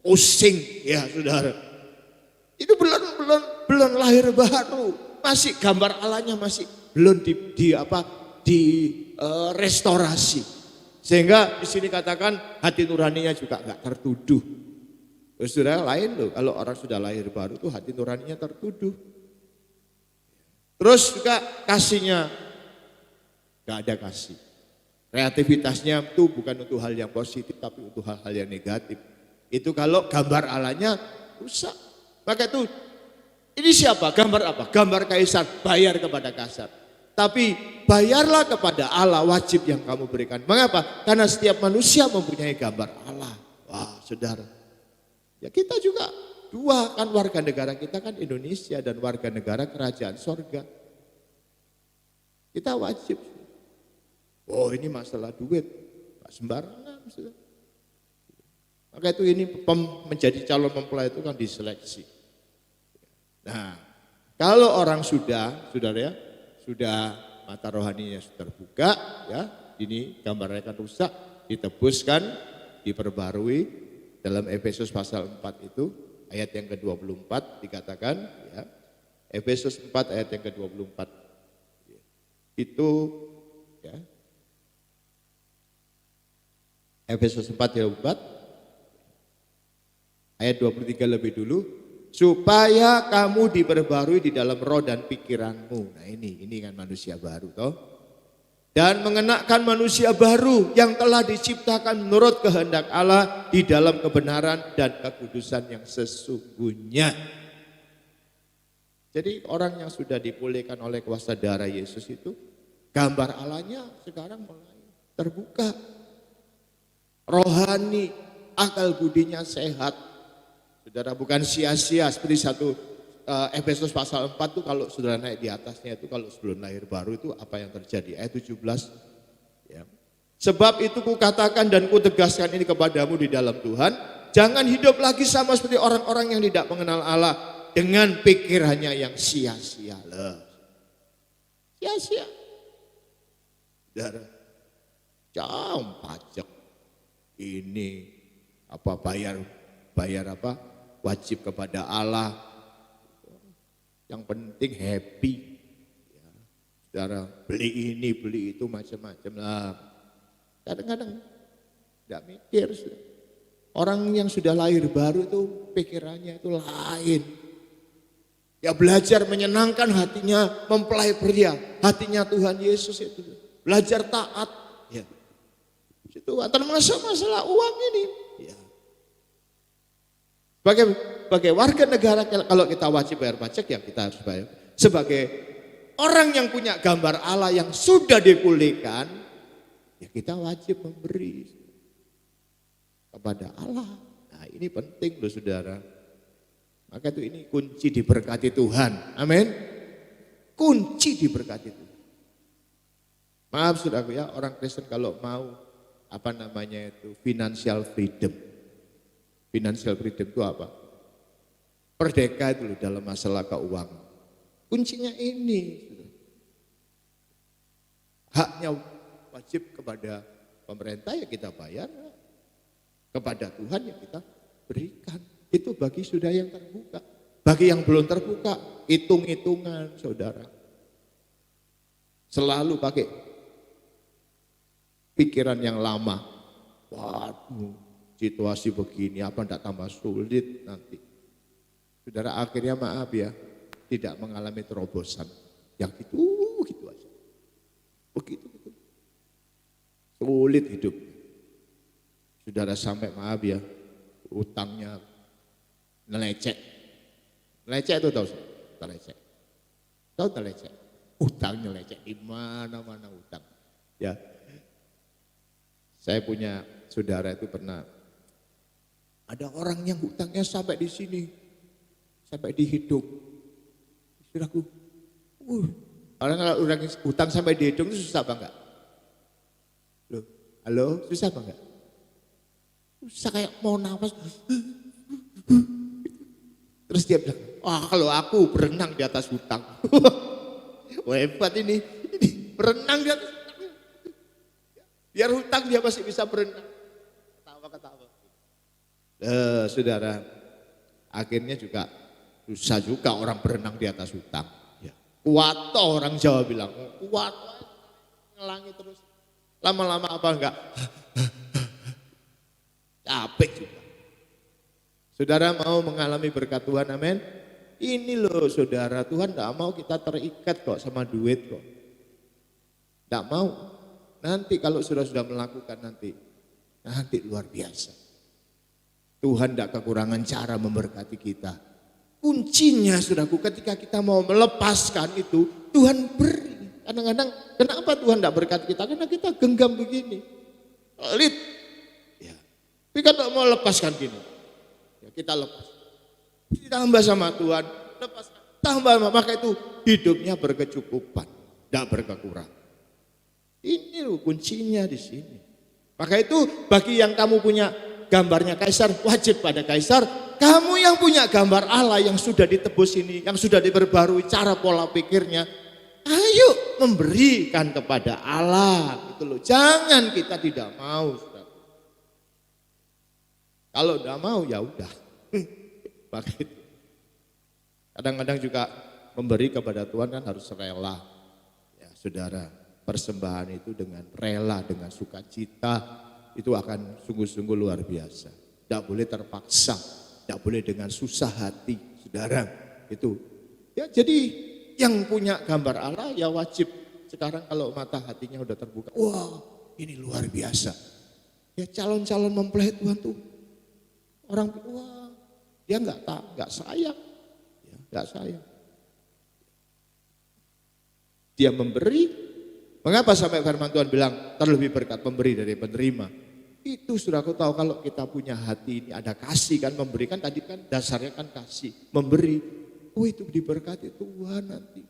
pusing ya saudara. Itu belum lahir baru, masih gambar Allahnya masih belum restorasi. Sehingga di sini katakan hati nuraninya juga nggak tertuduh. Saudara lain loh, kalau orang sudah lahir baru tuh hati nuraninya tertuduh. Terus juga kasihnya nggak ada kasih. Kreativitasnya itu bukan untuk hal yang positif tapi untuk hal-hal yang negatif. Itu kalau gambar Allahnya rusak. Maka itu ini siapa? Gambar apa? Gambar kaisar, bayar kepada kaisar. Tapi bayarlah kepada Allah wajib yang kamu berikan. Mengapa? Karena setiap manusia mempunyai gambar Allah. Wah saudara. Ya kita juga 2 kan warga negara kita kan Indonesia dan warga negara kerajaan sorga. Kita wajib. Oh ini masalah duit, gak sembarangan. Maka itu ini menjadi calon mempelai itu kan diseleksi. Nah kalau orang saudara ya, sudah mata rohaninya sudah terbuka ya, ini gambarnya kan rusak, ditebuskan, diperbarui dalam Efesus pasal 4 itu ayat yang ke-24 dikatakan ya, Efesus 4 ayat yang ke-24 itu ya. Efesus 4 ayat 23 lebih dulu, supaya kamu diperbarui di dalam roh dan pikiranmu. Nah ini kan manusia baru toh. Dan mengenakan manusia baru yang telah diciptakan menurut kehendak Allah di dalam kebenaran dan kekudusan yang sesungguhnya. Jadi orang yang sudah dipulihkan oleh kuasa darah Yesus itu gambar Allahnya sekarang mulai terbuka. Rohani, akal budinya sehat. Saudara bukan sia-sia seperti Efesus pasal 4 itu kalau saudara naik di atasnya itu kalau sebelum lahir baru itu apa yang terjadi? Ayat 17. Ya. Sebab itu kukatakan dan kutegaskan ini kepadamu di dalam Tuhan. Jangan hidup lagi sama seperti orang-orang yang tidak mengenal Allah. Dengan pikirannya yang sia-sia. Sia-sia. Saudara, pajak. ini apa bayar apa wajib kepada Allah. Yang penting happy. Ya, saudara beli ini beli itu macam-macam lah. Kadang-kadang tidak mikir. Orang yang sudah lahir baru itu pikirannya itu lain. Ya belajar menyenangkan hatinya mempelai pria, hatinya Tuhan Yesus itu. Belajar taat. Ya. Itu termasuk masalah uang ini. Ya. Sebagai warga negara kalau kita wajib bayar pajak ya kita harus bayar. Sebagai orang yang punya gambar Allah yang sudah dipulihkan, ya kita wajib memberi kepada Allah. Nah ini penting loh saudara. Maka itu ini kunci diberkati Tuhan. Amin. Kunci diberkati Tuhan. Maaf saudaraku ya, orang Kristen kalau mau financial freedom. Financial freedom itu apa? Merdeka itu loh dalam masalah keuangan. Kuncinya ini. Haknya wajib kepada pemerintah ya kita bayar. Kepada Tuhan ya kita berikan. Itu bagi sudah yang terbuka. Bagi yang belum terbuka, hitung-hitungan saudara. Selalu pakai pikiran yang lama. Waduh, situasi begini apa enggak tambah sulit nanti. Saudara akhirnya maaf ya, tidak mengalami terobosan. Yang gitu aja. Begitu. Sulit hidup. Saudara sampai maaf ya, utangnya nelecek. Nelecek itu tahu? Nelecek. Tahu nelecek? Utang nelecek di mana-mana utang. Ya. Saya punya saudara itu pernah ada orang yang hutangnya sampai di sini. Sampai di hidung. Saudaraku. Orang kalau orang hutang sampai di hidung itu susah apa enggak? Loh, halo, susah apa enggak? Susah kayak mau nafas. Terus dia bilang, wah kalau aku berenang di atas hutang. Wah hebat ini berenang di atas hutang. Biar hutang dia masih bisa berenang. Ketawa. Saudara, akhirnya juga susah juga orang berenang di atas hutang. Ya. Kuat toh orang Jawa bilang, kuat. Ngelangi terus. Lama-lama apa enggak? Capek juga. Saudara mau mengalami berkat Tuhan, amin. Ini loh saudara, Tuhan tidak mau kita terikat kok sama duit kok. Tidak mau. Nanti kalau sudah melakukan nanti luar biasa. Tuhan tidak kekurangan cara memberkati kita. Kuncinya saudaraku ketika kita mau melepaskan itu, Tuhan beri. Kadang-kadang kenapa Tuhan tidak berkati kita? Karena kita genggam begini. Pelit. Ya. Tapi kalau mau lepaskan gini. Ya, kita lepas. Ditambah sama Tuhan, lepas. Tambah, maka itu hidupnya berkecukupan, tidak berkekurangan. Ini loh kuncinya di sini. Maka itu bagi yang kamu punya gambarnya kaisar, wajib pada kaisar. Kamu yang punya gambar Allah yang sudah ditebus ini, yang sudah diperbarui cara pola pikirnya, ayo memberikan kepada Allah. Gitu loh. Jangan kita tidak mau. Kalau udah mau ya udah. Maka itu. Kadang-kadang juga memberi kepada Tuhan kan harus rela. Ya, saudara, persembahan itu dengan rela, dengan sukacita itu akan sungguh-sungguh luar biasa. Tidak boleh terpaksa, tidak boleh dengan susah hati, saudara. Itu. Ya, jadi yang punya gambar Allah ya wajib. Sekarang kalau mata hatinya udah terbuka, wah ini luar biasa. Ya calon-calon mempelai Tuhan tuh. Orang wah dia nggak sayang, ya, nggak sayang. Dia memberi. Mengapa sampai firman Tuhan bilang terlebih berkat pemberi dari penerima? Itu sudah aku tahu kalau kita punya hati ini ada kasih kan memberikan tadi kan dasarnya kan kasih memberi. Oh itu diberkati Tuhan nanti.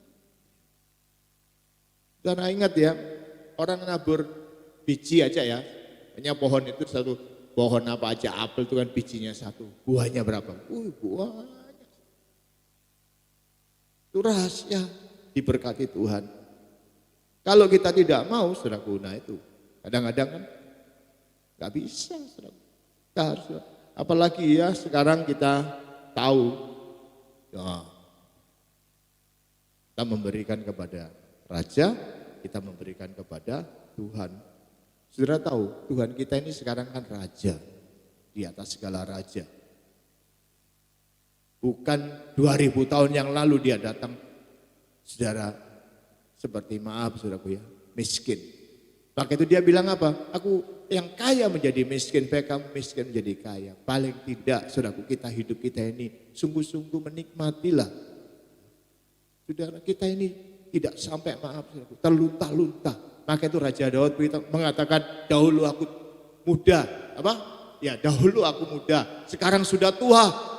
Dan ingat ya orang nabur biji aja ya, hanya pohon itu satu. Pohon apa aja, apel itu kan bijinya satu, buahnya berapa? Buahnya. Itu rahasia diberkati Tuhan. Kalau kita tidak mau, saudaraku, nah itu kadang-kadang kan Gak bisa, saudara. Gak harus. Apalagi ya sekarang kita tahu, ya, kita memberikan kepada raja, kita memberikan kepada Tuhan. Saudara tahu Tuhan kita ini sekarang kan raja, di atas segala raja. Bukan 2000 tahun yang lalu dia datang, saudara, seperti maaf saudaraku ya, miskin. Maka itu dia bilang apa? Aku yang kaya menjadi miskin, supaya kamu miskin menjadi kaya. Paling tidak saudaraku, kita hidup kita ini sungguh-sungguh menikmatilah. Saudara, kita ini tidak sampai maaf saudaraku, terlunta-lunta. Maka itu Raja Daud mengatakan, dahulu aku muda, apa? Ya dahulu aku muda, sekarang sudah tua.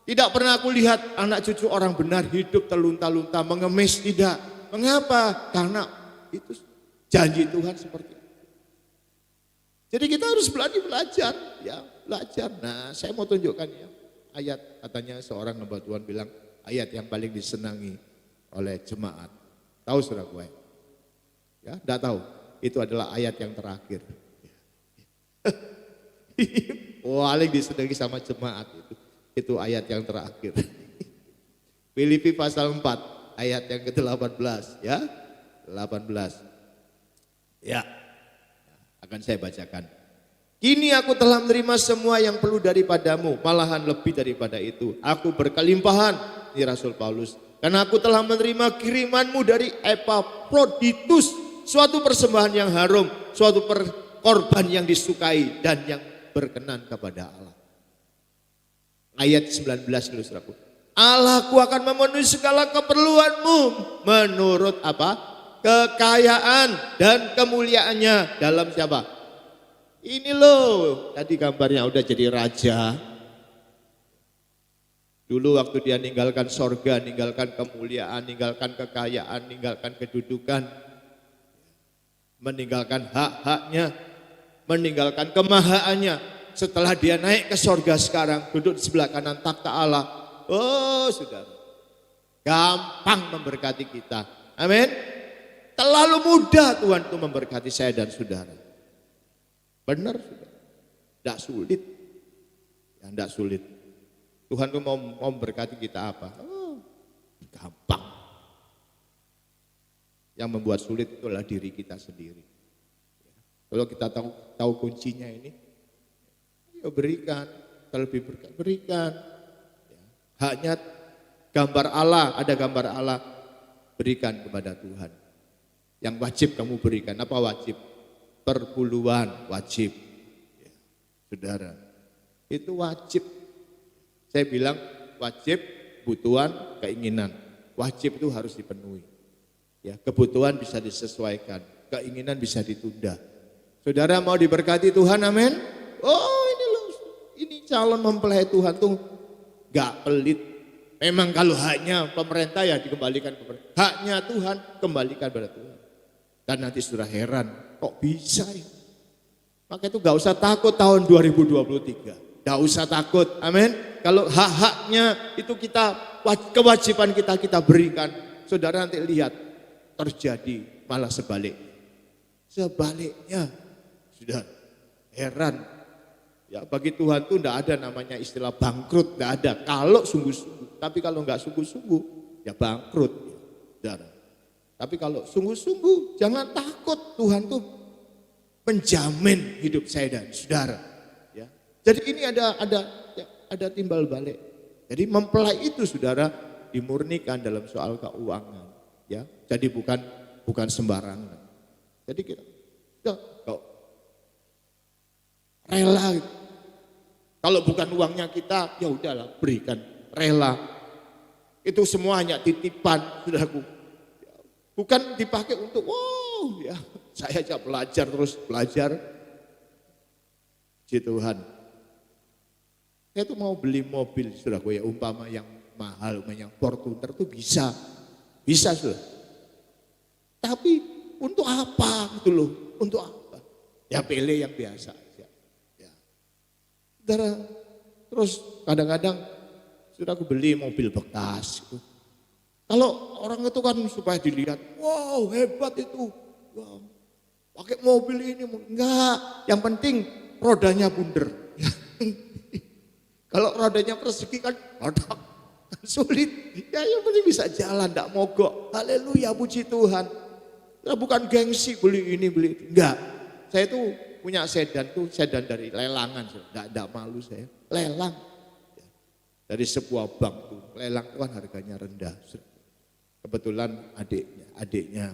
Tidak pernah aku lihat anak cucu orang benar hidup terlunta-lunta, mengemis, tidak. Mengapa? Karena itu janji Tuhan seperti itu. Jadi kita harus belajar, ya belajar. Nah saya mau tunjukkan ya, ayat katanya seorang hamba Tuhan bilang, ayat yang paling disenangi oleh jemaat. Tahu saudara gue? Ya, enggak tahu. Itu adalah ayat yang terakhir. Paling disenangi sama jemaat itu. Itu ayat yang terakhir. Filipi pasal 4 ayat yang ke-18 ya. 18. Ya. Akan saya bacakan. Kini aku telah menerima semua yang perlu daripadamu, malahan lebih daripada itu. Aku berkelimpahan, ini Rasul Paulus. Karena aku telah menerima kirimanmu dari Epaphroditus, suatu persembahan yang harum, suatu korban yang disukai dan yang berkenan kepada Allah. Ayat 19 saudaraku. Allahku akan memenuhi segala keperluanmu menurut apa? Kekayaan dan kemuliaannya dalam siapa? Ini loh, tadi gambarnya udah jadi raja. Dulu waktu dia ninggalkan sorga, ninggalkan kemuliaan, ninggalkan kekayaan, ninggalkan kedudukan, meninggalkan hak-haknya, meninggalkan kemahaannya. Setelah dia naik ke sorga sekarang, duduk di sebelah kanan takhta Allah. Oh saudara, gampang memberkati kita. Amin. Terlalu mudah Tuhan itu memberkati saya dan saudara. Benar saudara, tidak sulit. Ya, tidak sulit. Tuhan itu mau memberkati kita apa? Oh, gampang. Yang membuat sulit itulah diri kita sendiri. Kalau kita tahu kuncinya ini, ya berikan, terlebih berkat, berikan. Ya, haknya gambar Allah, ada gambar Allah, berikan kepada Tuhan. Yang wajib kamu berikan, apa wajib? Perpuluhan wajib. Ya, saudara, itu wajib. Saya bilang wajib, kebutuhan, keinginan. Wajib itu harus dipenuhi. Ya, kebutuhan bisa disesuaikan, keinginan bisa ditunda. Saudara mau diberkati Tuhan, amin? Oh ini loh, ini calon mempelai Tuhan tuh gak pelit. Memang kalau haknya pemerintah ya dikembalikan ke pemerintah. Haknya Tuhan kembalikan kepada Tuhan. Dan nanti sudah heran, kok bisa ya? Maka itu gak usah takut tahun 2023. Gak usah takut, amin. Kalau hak-haknya itu kita, kewajiban kita berikan. Saudara nanti lihat, terjadi malah sebaliknya. Sudah heran. Ya bagi Tuhan tuh enggak ada namanya istilah bangkrut, enggak ada. Kalau sungguh-sungguh, tapi kalau enggak sungguh-sungguh, ya bangkrut. Saudara. Tapi kalau sungguh-sungguh, jangan takut, Tuhan tuh menjamin hidup saya dan saudara. Ya. Jadi ini ada timbal balik. Jadi mempelai itu saudara dimurnikan dalam soal keuangan. Ya, jadi bukan sembarangan. Jadi kita kok rela. Kalau bukan uangnya kita, ya udahlah berikan, rela. Itu semua hanya titipan, saudaraku. Bukan dipakai untuk, wow ya saya aja belajar terus belajar. Puji Tuhan. Saya tuh mau beli mobil, saudaraku ya, umpama yang mahal, yang Fortuner tuh bisa sudah. Tapi untuk apa gitu loh? Untuk apa? Ya pilih yang biasa aja. Ya. Saudara, terus kadang-kadang sudah aku beli mobil bekas gitu. Kalau orang itu kan supaya dilihat, wow hebat itu. Wow. pakai mobil ini. Enggak, yang penting rodanya bunder. Kalau rodanya persegi kan sulit. Ya yang penting bisa jalan, enggak mogok. Haleluya, puji Tuhan. Ya, bukan gengsi beli ini beli itu. Enggak. Saya tuh punya sedan tuh, sedan dari lelangan. Enggak malu saya. Lelang. Dari sebuah bank tuh. Lelang tuh kan harganya rendah. Kebetulan adiknya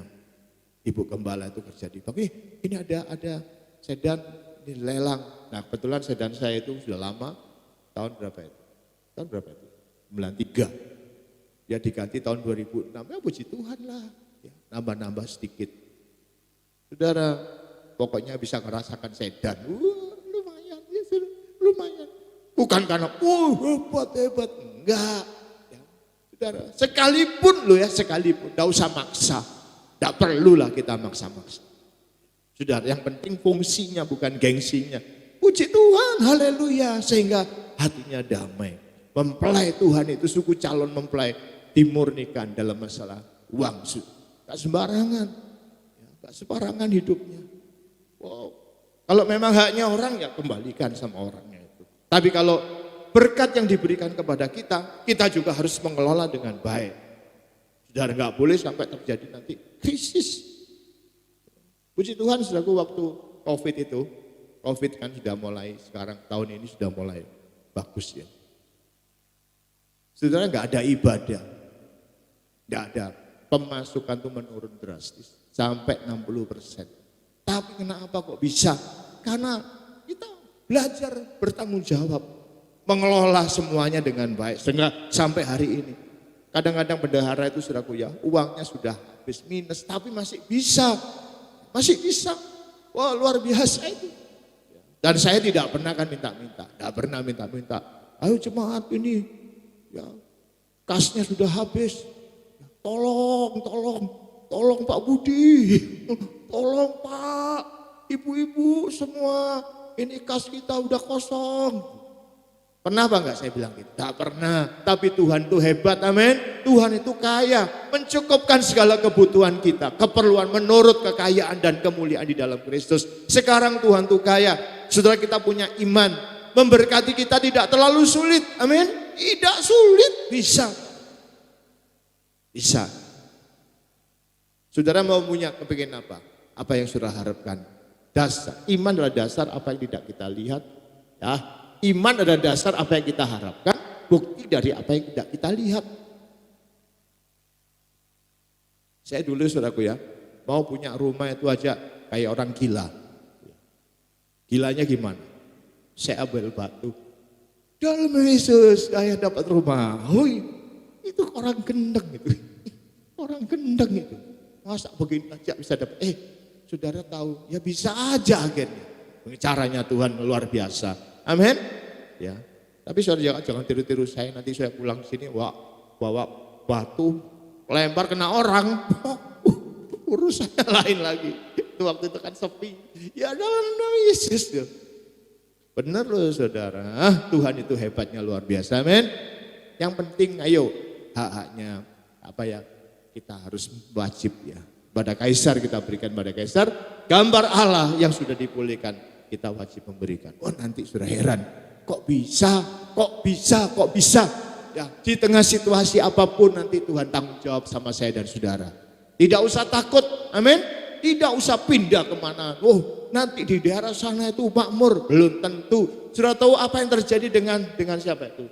Ibu Gembala itu kerja di bank. Ini ada sedan ini lelang. Nah kebetulan sedan saya itu sudah lama. Tahun berapa itu? 93. Ya diganti tahun 2006. Ya puji Tuhan lah. Ya, nambah-nambah sedikit. Saudara, pokoknya bisa merasakan sedan. Lumayan, ya, lumayan. Bukan karena, hebat. Enggak. Ya, saudara, sekalipun. Enggak usah maksa. Enggak perlulah kita maksa-maksa. Saudara, yang penting fungsinya bukan gengsinya. Puji Tuhan, haleluya. Sehingga hatinya damai. Mempelai Tuhan itu suku calon mempelai dimurnikan dalam masalah uang. Gak sembarangan. Gak sembarangan hidupnya. Wow. Kalau memang haknya orang ya kembalikan sama orangnya itu. Tapi kalau berkat yang diberikan kepada kita juga harus mengelola dengan baik. Saudara gak boleh sampai terjadi nanti krisis. Puji Tuhan saudaraku waktu COVID kan sudah mulai sekarang tahun ini sudah mulai bagus ya. Saudara nggak ada ibadah, nggak ada pemasukan tuh menurun drastis sampai 60%. Tapi kenapa kok bisa? Karena kita belajar bertanggung jawab, mengelola semuanya dengan baik sehingga sampai hari ini. Kadang-kadang bendahara itu saudaraku ya, uangnya sudah habis minus tapi masih bisa. Wah luar biasa itu. Dan saya tidak pernah kan minta-minta, tidak pernah minta-minta. Ayo jemaat ini, ya kasnya sudah habis. Tolong Pak Budi, tolong Pak, ibu-ibu semua, ini kas kita udah kosong. Pernah apa enggak saya bilang gitu? Tidak pernah, tapi Tuhan itu hebat, amin. Tuhan itu kaya, mencukupkan segala kebutuhan kita, keperluan menurut kekayaan dan kemuliaan di dalam Kristus. Sekarang Tuhan itu kaya, saudara kita punya iman, memberkati kita tidak terlalu sulit, amin. Tidak sulit, bisa. Saudara mau punya kepingin apa? Apa yang saudara harapkan? Dasar, iman adalah dasar apa yang tidak kita lihat, ya. Iman adalah dasar apa yang kita harapkan, bukti dari apa yang tidak kita lihat. Saya dulu saudaraku ya, mau punya rumah itu aja kayak orang gila. Gilanya gimana? Saya ambil batu. Dalam Yesus saya dapat rumah. Hui, itu orang gendeng itu. Orang gendeng itu. Masa begini aja bisa dapat? Saudara tahu, ya bisa aja akhirnya. Caranya Tuhan luar biasa. Amin. Ya. Tapi saudara jangan tiru-tiru saya, nanti saya pulang sini bawa batu lempar kena orang. Urusannya lain lagi. Itu waktu itu kan sepi. Ya dalam nama Yesus. Benar loh saudara. Tuhan itu hebatnya luar biasa. Amin. Yang penting ayo hak-haknya apa ya, kita harus wajib ya. Pada kaisar kita berikan pada kaisar, gambar Allah yang sudah dipulihkan kita wajib memberikan. Nanti sudah heran, kok bisa? Ya, di tengah situasi apapun nanti Tuhan tanggung jawab sama saya dan saudara. Tidak usah takut, amin. Tidak usah pindah kemana. Nanti di daerah sana itu makmur, belum tentu. Sudah tahu apa yang terjadi dengan siapa itu?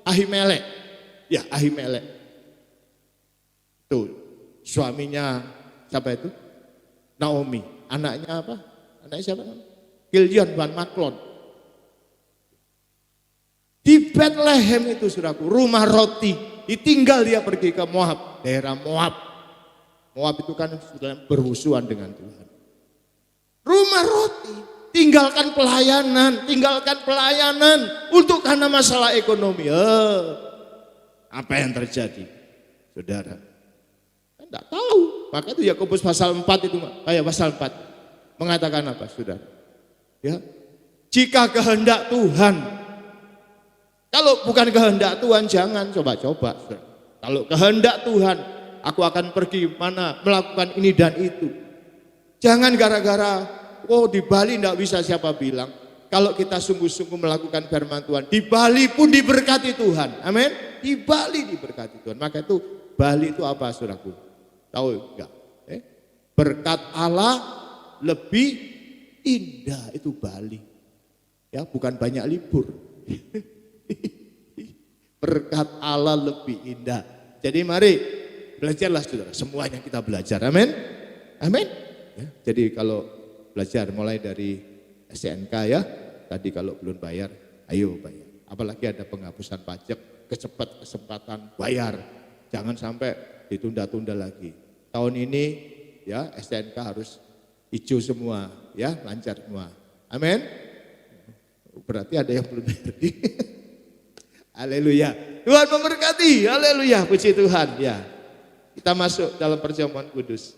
Ahimelek. Ya, Ahimelek. Tuh, suaminya siapa itu? Naomi. Anaknya apa? Anaknya siapa? Kilion van Maklon. Di Bethlehem itu saudaraku, rumah roti. Ditinggal dia pergi ke Moab, daerah Moab. Moab itu kan sudah bermusuhan dengan Tuhan. Rumah roti, tinggalkan pelayanan untuk karena masalah ekonomi. Apa yang terjadi? Saudara, tidak tahu. Maka itu Yakobus pasal 4 itu, pasal 4. Mengatakan apa saudara? Ya, jika kehendak Tuhan, kalau bukan kehendak Tuhan jangan coba-coba. Kalau kehendak Tuhan, aku akan pergi mana melakukan ini dan itu. Jangan gara-gara, oh di Bali enggak bisa siapa bilang. Kalau kita sungguh-sungguh melakukan firman Tuhan, di Bali pun diberkati Tuhan. Amin. Di Bali diberkati Tuhan. Maka itu Bali itu apa saudaraku? Tahu enggak? Berkat Allah lebih indah itu Bali. Ya, bukan banyak libur. Berkat Allah lebih indah. Jadi mari belajarlah saudara, semuanya kita belajar. Amin. Amin. Ya, jadi kalau belajar mulai dari SNK ya, tadi kalau belum bayar, ayo bayar. Apalagi ada penghapusan pajak, kesempatan bayar. Jangan sampai ditunda-tunda lagi. Tahun ini ya SNK harus hijau semua, ya lancar semua. Amin. Berarti ada yang belum bayar. Haleluya. Tuhan memberkati. Haleluya. Puji Tuhan. Ya. Kita masuk dalam perjamuan kudus.